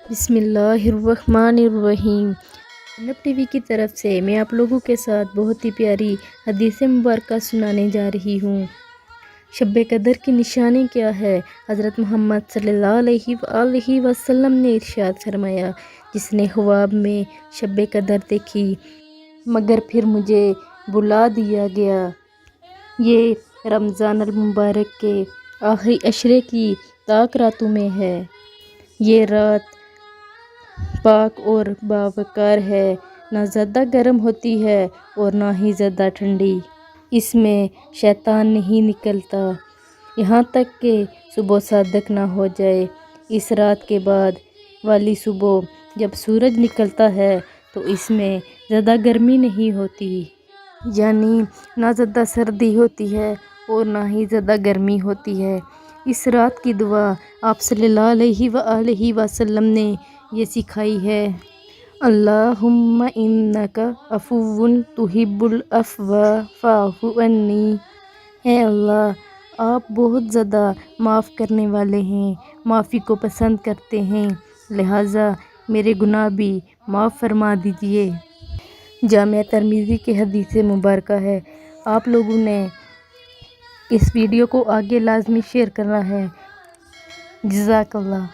بسم اللہ الرحمن الرحیم۔ نب ٹی وی کی طرف سے میں آپ لوگوں کے ساتھ بہت ہی پیاری حدیث مبارکہ سنانے جا رہی ہوں۔ شب قدر کی نشانی کیا ہے؟ حضرت محمد صلی اللہ علیہ وآلہ وسلم نے ارشاد فرمایا، جس نے خواب میں شب قدر دیکھی مگر پھر مجھے بلا دیا گیا۔ یہ رمضان المبارک کے آخری عشرے کی طاق راتوں میں ہے۔ یہ رات پاک اور باوقار ہے، نہ زیادہ گرم ہوتی ہے اور نہ ہی زیادہ ٹھنڈی۔ اس میں شیطان نہیں نکلتا یہاں تک کہ صبح صادق نہ ہو جائے۔ اس رات کے بعد والی صبح جب سورج نکلتا ہے تو اس میں زیادہ گرمی نہیں ہوتی، یعنی نہ زیادہ سردی ہوتی ہے اور نہ ہی زیادہ گرمی ہوتی ہے۔ اس رات کی دعا آپ صلی اللہ علیہ وآلہ وسلم نے یہ سکھائی ہے: اللہم انک عفو تحب العفو فاعف عنی۔ اے اللہ، آپ بہت زیادہ معاف کرنے والے ہیں، معافی کو پسند کرتے ہیں، لہٰذا میرے گناہ بھی معاف فرما دیجئے۔ جامعہ ترمذی کی حدیث مبارکہ ہے۔ آپ لوگوں نے اس ویڈیو کو آگے لازمی شیئر کرنا ہے۔ جزاک اللہ۔